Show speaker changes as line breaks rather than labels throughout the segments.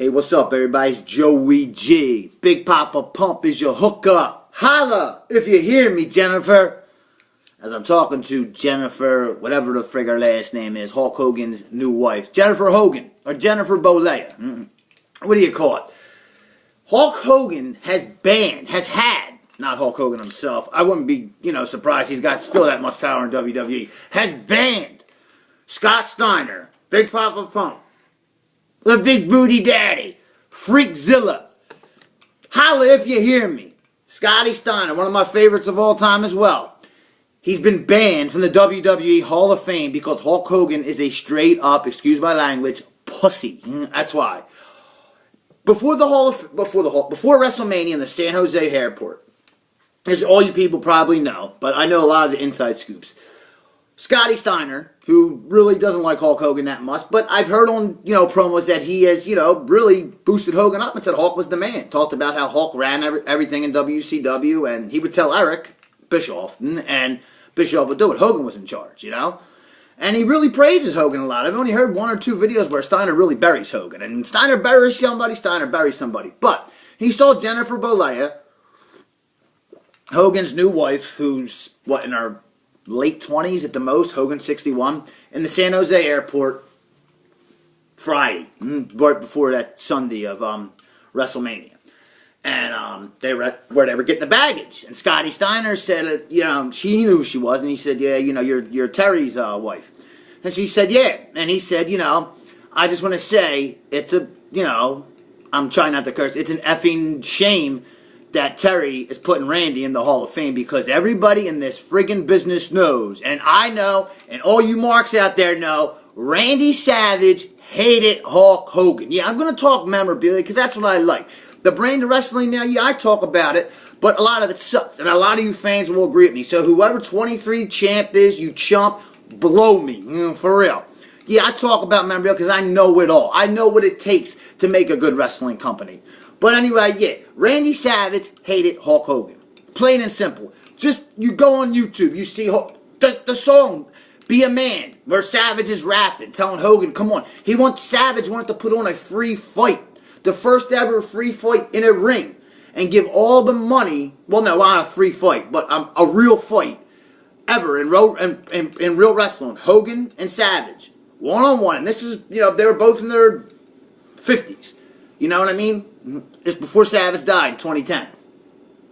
Hey, what's up, everybody? It's Joey G. Big Poppa Pump is your hookup. Holla if you hear me, Jennifer. As I'm talking to Jennifer, whatever the frig her last name is, Hulk Hogan's new wife. Jennifer Hogan, or Jennifer Bolea. What do you call it? Hulk Hogan has had, not Hulk Hogan himself, I wouldn't be, surprised he's got still that much power in WWE, has banned Scott Steiner, Big Poppa Pump, the Big Booty Daddy, Freakzilla. Holla if you hear me. Scotty Steiner, one of my favorites of all time as well. He's been banned from the WWE Hall of Fame because Hulk Hogan is a straight up, excuse my language, pussy. That's why. Before WrestleMania in the San Jose airport, as all you people probably know, but I know a lot of the inside scoops. Scotty Steiner, who really doesn't like Hulk Hogan that much, but I've heard on, promos that he has, really boosted Hogan up and said Hulk was the man. Talked about how Hulk ran everything in WCW, and he would tell Eric Bischoff, and Bischoff would do it. Hogan was in charge, And he really praises Hogan a lot. I've only heard one or two videos where Steiner really buries Hogan. And Steiner buries somebody. But he saw Jennifer Bolea, Hogan's new wife, who's, in her late 20s at the most, Hogan 61, in the San Jose airport Friday, right before that Sunday of WrestleMania. And they were where they were getting the baggage. And Scotty Steiner said, she knew who she was, and he said, yeah, you're Terry's wife. And she said, yeah. And he said, I just want to say, it's a, I'm trying not to curse, it's an effing shame that Terry is putting Randy in the Hall of Fame because everybody in this friggin' business knows, and I know, and all you marks out there know, Randy Savage hated Hulk Hogan. Yeah, I'm going to talk memorabilia because that's what I like. The brand of wrestling now, yeah, I talk about it, but a lot of it sucks, and a lot of you fans will agree with me. So whoever 23 champ is, you chump, blow me, for real. Yeah, I talk about memorabilia because I know it all. I know what it takes to make a good wrestling company. But anyway, yeah, Randy Savage hated Hulk Hogan. Plain and simple. Just, you go on YouTube, you see the song, Be a Man, where Savage is rapping, telling Hogan, come on. Savage wanted to put on a free fight. The first ever free fight in a ring. And give all the money, well, no, not a free fight, but a real fight ever in real wrestling. Hogan and Savage. One-on-one. And this is, they were both in their 50s. You know what I mean? Just before Savage died in 2010.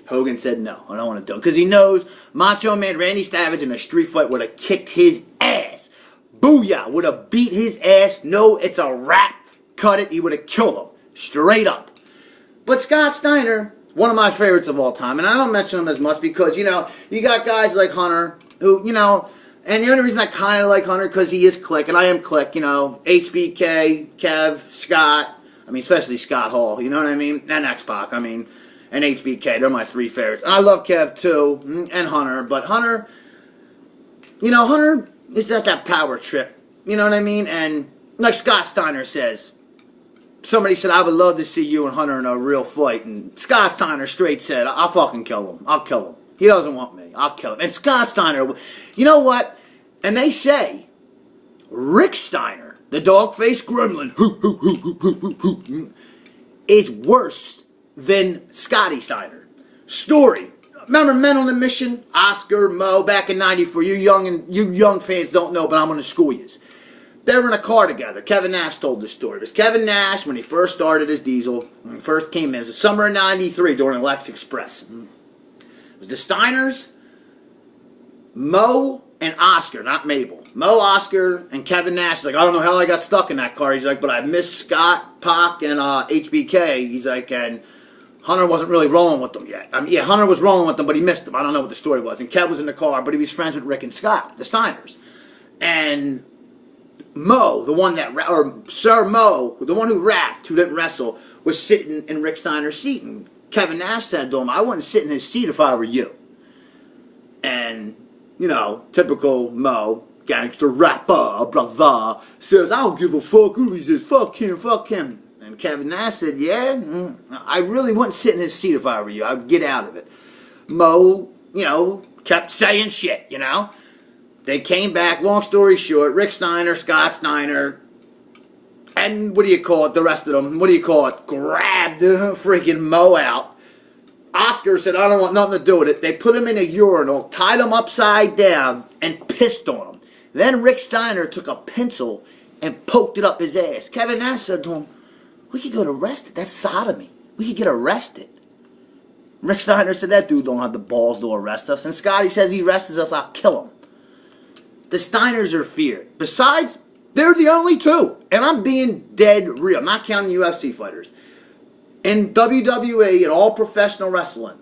Hogan said, no, I don't want to do it. Because he knows Macho Man Randy Savage in a street fight would have kicked his ass. Booyah! Would have beat his ass. No, it's a wrap. Cut it. He would have killed him. Straight up. But Scott Steiner, one of my favorites of all time. And I don't mention him as much because, you got guys like Hunter who, and the only reason I kind of like Hunter because he is Click, and I am Click, HBK, Kev, Scott. I mean, especially Scott Hall, you know what I mean? And X-Pac, and HBK. They're my three favorites. And I love Kev, too, and Hunter. But Hunter, Hunter is at that power trip. You know what I mean? And like Scott Steiner says, somebody said, I would love to see you and Hunter in a real fight. And Scott Steiner straight said, I'll fucking kill him. I'll kill him. He doesn't want me. I'll kill him. And Scott Steiner, you know what? And they say, Rick Steiner, the dog-faced gremlin, is worse than Scotty Steiner. Story. Remember Men on a Mission? Oscar, Mo, back in '94. You young fans don't know, but I'm going to school you. They were in a car together. Kevin Nash told the story. It was Kevin Nash when he first started as Diesel. When he first came in. It was the summer of '93 during Lex Express. It was the Steiners, Mo, and Oscar, not Mabel. Mo, Oscar, and Kevin Nash is like, I don't know how I got stuck in that car. He's like, but I missed Scott, Pac, and HBK. He's like, and Hunter wasn't really rolling with them yet. Yeah, Hunter was rolling with them, but he missed them. I don't know what the story was. And Kev was in the car, but he was friends with Rick and Scott, the Steiners. And Mo, the one that, or Sir Mo, the one who rapped, who didn't wrestle, was sitting in Rick Steiner's seat. And Kevin Nash said to him, I wouldn't sit in his seat if I were you. And, typical Mo, gangster rapper, brother, says, I don't give a fuck who he says, fuck him. And Kevin Nash said, yeah, I really wouldn't sit in his seat if I were you. I'd get out of it. Mo, kept saying shit, They came back, long story short, Rick Steiner, Scott Steiner, and what do you call it, the rest of them, grabbed freaking Mo out. Oscar said, I don't want nothing to do with it. They put him in a urinal, tied him upside down, and pissed on him. Then Rick Steiner took a pencil and poked it up his ass. Kevin Nash said to him, we could get arrested. That's sodomy. We could get arrested. Rick Steiner said, that dude don't have the balls to arrest us. And Scotty says, he arrests us, I'll kill him. The Steiners are feared. Besides, they're the only two. And I'm being dead real. I'm not counting UFC fighters. In WWE and all professional wrestling,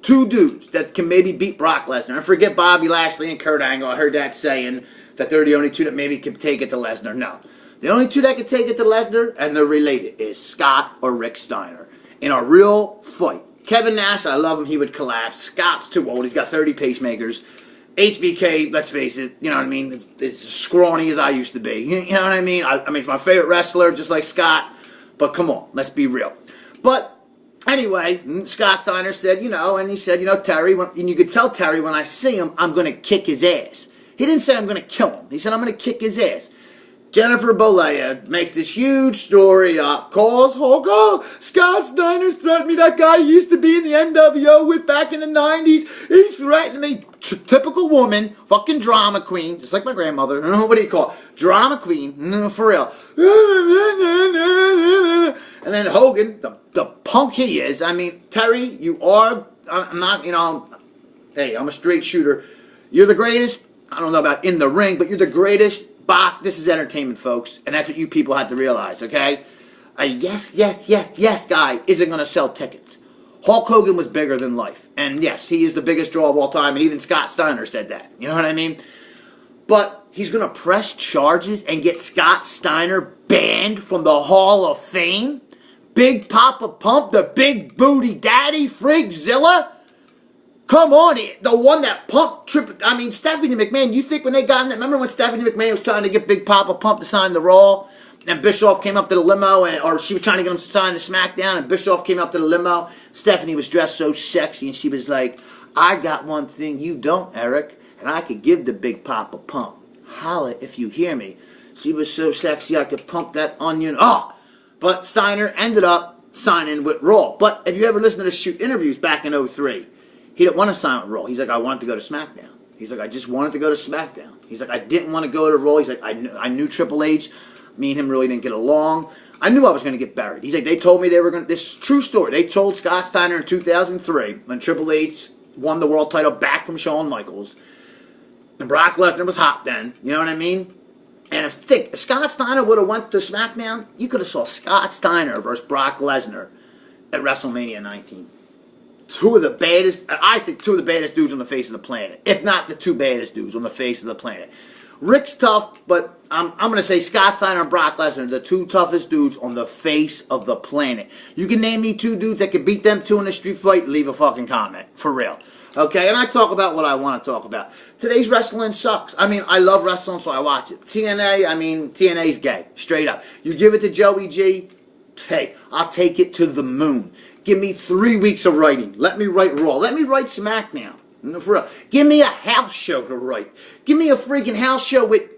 two dudes that can maybe beat Brock Lesnar. And forget Bobby Lashley and Kurt Angle. I heard that saying that they're the only two that maybe can take it to Lesnar. No. The only two that can take it to Lesnar, and they're related, is Scott or Rick Steiner. In a real fight. Kevin Nash, I love him, he would collapse. Scott's too old, he's got 30 pacemakers. HBK, let's face it, you know what I mean, it's as scrawny as I used to be. You know what I mean? I mean, he's my favorite wrestler, just like Scott. But come on, let's be real. But anyway, Scott Steiner said, and he said, Terry, and you could tell Terry, when I see him, I'm going to kick his ass. He didn't say I'm going to kill him. He said, I'm going to kick his ass. Jennifer Bolea makes this huge story up, calls Hulk, Scott Steiner threatened me, that guy used to be in the NWO with back in the 90s, he threatened me. Typical woman, fucking drama queen, just like my grandmother, what do you call it? Drama queen, for real. And then Hogan, the punk he is, I mean, Terry, you are, I'm not, hey, I'm a straight shooter. You're the greatest, I don't know about in the ring, but you're the greatest. This is entertainment, folks, and that's what you people have to realize, okay? A yes guy isn't going to sell tickets. Hulk Hogan was bigger than life, and yes, he is the biggest draw of all time, and even Scott Steiner said that, you know what I mean? But he's going to press charges and get Scott Steiner banned from the Hall of Fame? Big Papa Pump, the big booty daddy, Freakzilla? Come on, the one that pumped Stephanie McMahon, you think when they got in that, remember when Stephanie McMahon was trying to get Big Papa Pump to sign the Raw, and Bischoff came up to the limo, or she was trying to get him to sign the SmackDown, and Bischoff came up to the limo, Stephanie was dressed so sexy, and she was like, I got one thing you don't, Eric, and I could give the Big Papa Pump. Holla if you hear me. She was so sexy I could pump that onion. But Steiner ended up signing with Raw. But if you ever listened to the Shoot interviews back in 2003, he didn't want to sign with Raw. He's like, I wanted to go to SmackDown. He's like, I just wanted to go to SmackDown. He's like, I didn't want to go to Raw. He's like, I knew Triple H. Me and him really didn't get along. I knew I was going to get buried. He's like, they told me they were going to, this is a true story. They told Scott Steiner in 2003, when Triple H won the world title back from Shawn Michaels, and Brock Lesnar was hot then, you know what I mean? And if Scott Steiner would have went to SmackDown, you could have saw Scott Steiner versus Brock Lesnar at WrestleMania 19. I think two of the baddest dudes on the face of the planet. If not the two baddest dudes on the face of the planet. Rick's tough, but I'm going to say Scott Steiner and Brock Lesnar, the two toughest dudes on the face of the planet. You can name me two dudes that can beat them two in a street fight, leave a fucking comment. For real. Okay, and I talk about what I want to talk about. Today's wrestling sucks. I mean, I love wrestling, so I watch it. TNA's gay. Straight up. You give it to Joey G, hey, I'll take it to the moon. Give me 3 weeks of writing. Let me write Raw. Let me write SmackDown. For real. Give me a house show to write. Give me a freaking house show give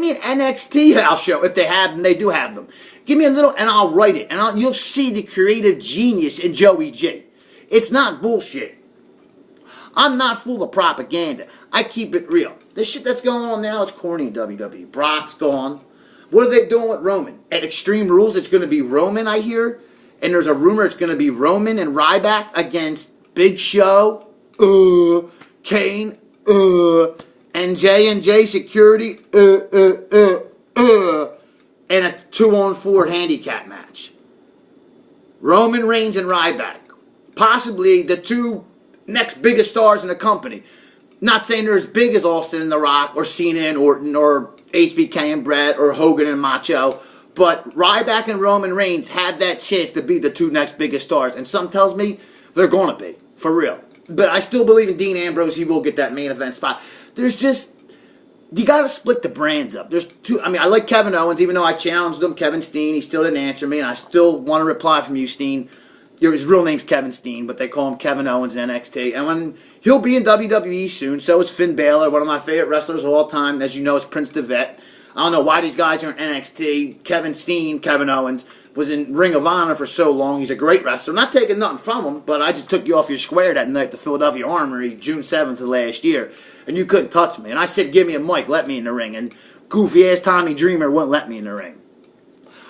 me an NXT house show if they have them. They do have them. Give me a little, and I'll write it. And you'll see the creative genius in Joey G. It's not bullshit. I'm not full of propaganda. I keep it real. This shit that's going on now is corny in WWE. Brock's gone. What are they doing with Roman? At Extreme Rules, it's going to be Roman, I hear. And there's a rumor it's going to be Roman and Ryback against Big Show, Kane, and J&J Security, and a 2-on-4 handicap match. Roman Reigns and Ryback. Possibly the two next biggest stars in the company. Not saying they're as big as Austin and The Rock, or Cena and Orton, or HBK and Bret, or Hogan and Macho. But Ryback and Roman Reigns had that chance to be the two next biggest stars. And something tells me they're going to be. For real. But I still believe in Dean Ambrose. He will get that main event spot. There's just, you got to split the brands up. There's two, I like Kevin Owens, even though I challenged him, Kevin Steen. He still didn't answer me. And I still want a reply from you, Steen. His real name's Kevin Steen, but they call him Kevin Owens in NXT. And he'll be in WWE soon. So is Finn Balor, one of my favorite wrestlers of all time. As you know, is Prince the Vet. I don't know why these guys are in NXT. Kevin Steen, Kevin Owens, was in Ring of Honor for so long. He's a great wrestler. I'm not taking nothing from him, but I just took you off your square that night at the Philadelphia Armory, June 7th of last year, and you couldn't touch me. And I said, give me a mic, let me in the ring. And goofy-ass Tommy Dreamer wouldn't let me in the ring.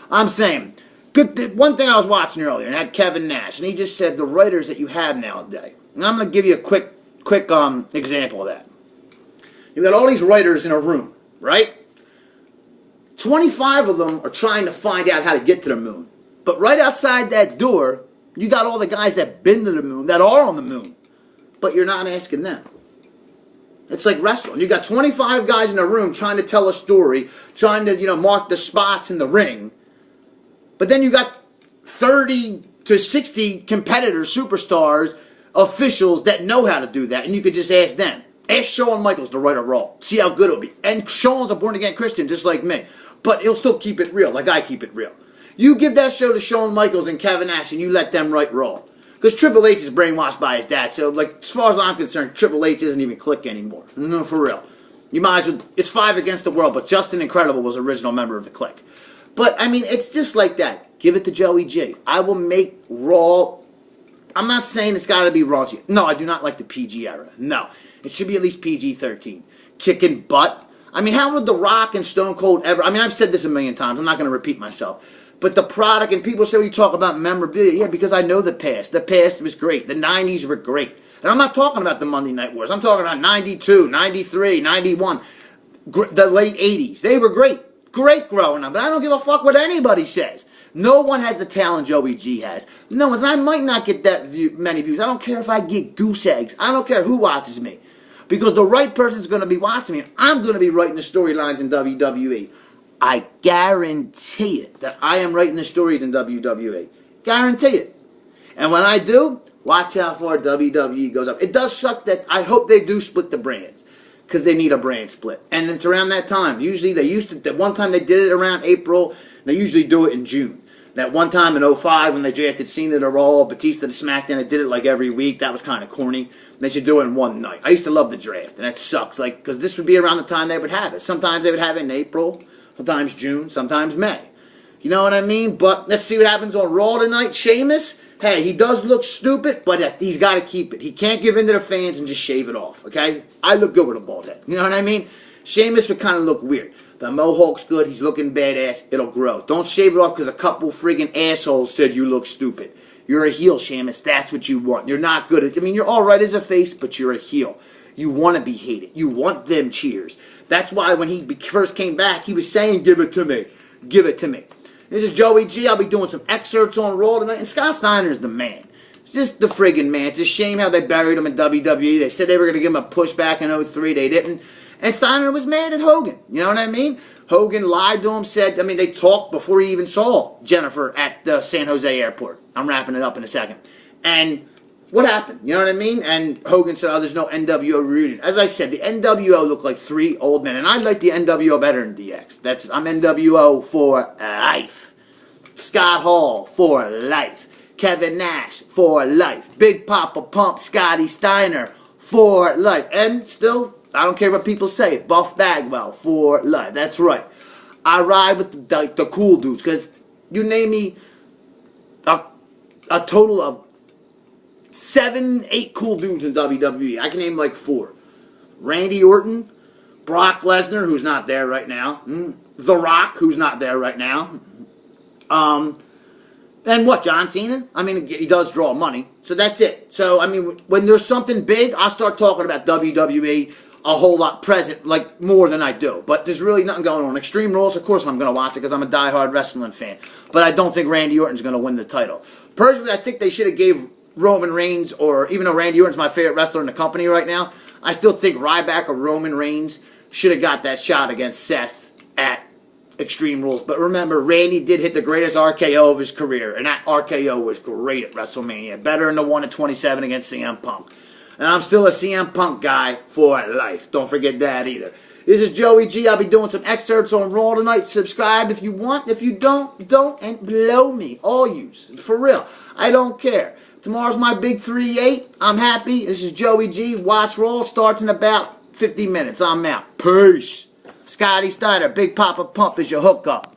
I'm saying, one thing I was watching earlier, and had Kevin Nash, and he just said the writers that you have nowadays. And I'm going to give you a quick example of that. You've got all these writers in a room, right? 25 of them are trying to find out how to get to the moon. But right outside that door, you got all the guys that been to the moon, that are on the moon. But you're not asking them. It's like wrestling. You got 25 guys in a room trying to tell a story, trying to, mark the spots in the ring. But then you got 30 to 60 competitors, superstars, officials that know how to do that. And you could just ask them. Ask Shawn Michaels to write a Raw. See how good it'll be. And Shawn's a born-again Christian just like me. But he'll still keep it real, like I keep it real. You give that show to Shawn Michaels and Kevin Nash and you let them write Raw. Because Triple H is brainwashed by his dad. So, as far as I'm concerned, Triple H isn't even Click anymore. No, for real. You might as well... It's 5 against the world, but Justin Incredible was original member of the Click. But, it's just like that. Give it to Joey G. I will make Raw... I'm not saying it's got to be raunchy. No, I do not like the PG era. No. It should be at least PG-13. Kicking butt. How would The Rock and Stone Cold ever... I've said this a million times. I'm not going to repeat myself. But the product, and people say, you talk about memorabilia. Yeah, because I know the past. The past was great. The 90s were great. And I'm not talking about the Monday Night Wars. I'm talking about 92, 93, 91. The late 80s. They were great. Great growing up. But I don't give a fuck what anybody says. No one has the talent Joey G has. No one. I might not get that many views. I don't care if I get goose eggs. I don't care who watches me. Because the right person's going to be watching me. And I'm going to be writing the storylines in WWE. I guarantee it that I am writing the stories in WWE. Guarantee it. And when I do, watch how far WWE goes up. It does suck that I hope they do split the brands. Because they need a brand split. And it's around that time. Usually they used to, that one time they did it around April. They usually do it in June. That one time in 05 when they drafted Cena to Raw, Batista to SmackDown, they did it like every week. That was kind of corny. They should do it in one night. I used to love the draft, and that sucks. Because this would be around the time they would have it. Sometimes they would have it in April, sometimes June, sometimes May. You know what I mean? But let's see what happens on Raw tonight. Sheamus, hey, he does look stupid, but he's got to keep it. He can't give in to the fans and just shave it off, okay? I look good with a bald head. You know what I mean? Sheamus would kind of look weird. The mohawk's good. He's looking badass. It'll grow. Don't shave it off because a couple friggin' assholes said you look stupid. You're a heel, Sheamus. That's what you want. You're not good at... you're all right as a face, but you're a heel. You want to be hated. You want them cheers. That's why when he first came back, he was saying, give it to me. Give it to me. This is Joey G. I'll be doing some excerpts on Raw tonight. And Scott Steiner is the man. It's just the friggin' man. It's a shame how they buried him in WWE. They said they were going to give him a push back in 03. They didn't. And Steiner was mad at Hogan. You know what I mean? Hogan lied to him, said, they talked before he even saw Jennifer at the San Jose airport. I'm wrapping it up in a second. And what happened? You know what I mean? And Hogan said, there's no NWO reunion. As I said, the NWO looked like 3 old men. And I like the NWO better than DX. I'm NWO for life. Scott Hall for life. Kevin Nash for life. Big Poppa Pump Scotty Steiner for life. And still... I don't care what people say. Buff Bagwell for life. That's right. I ride with the cool dudes. Because you name me a total of 7, 8 cool dudes in WWE. I can name like 4. Randy Orton. Brock Lesnar, who's not there right now. The Rock, who's not there right now. And what, John Cena? He does draw money. So that's it. So, when there's something big, I'll start talking about WWE a whole lot present, like more than I do. But there's really nothing going on. Extreme Rules, of course I'm going to watch it because I'm a diehard wrestling fan. But I don't think Randy Orton's going to win the title. Personally, I think they should have gave Roman Reigns, or even though Randy Orton's my favorite wrestler in the company right now, I still think Ryback or Roman Reigns should have got that shot against Seth at Extreme Rules. But remember, Randy did hit the greatest RKO of his career, and that RKO was great at WrestleMania. Better than the one at 27 against CM Punk. And I'm still a CM Punk guy for life. Don't forget that either. This is Joey G. I'll be doing some excerpts on Raw tonight. Subscribe if you want. If you don't, and blow me. All you. For real. I don't care. Tomorrow's my big 3-8. I'm happy. This is Joey G. Watch Raw. Starts in about 50 minutes. I'm out. Peace. Scotty Steiner, Big Poppa Pump is your hookup.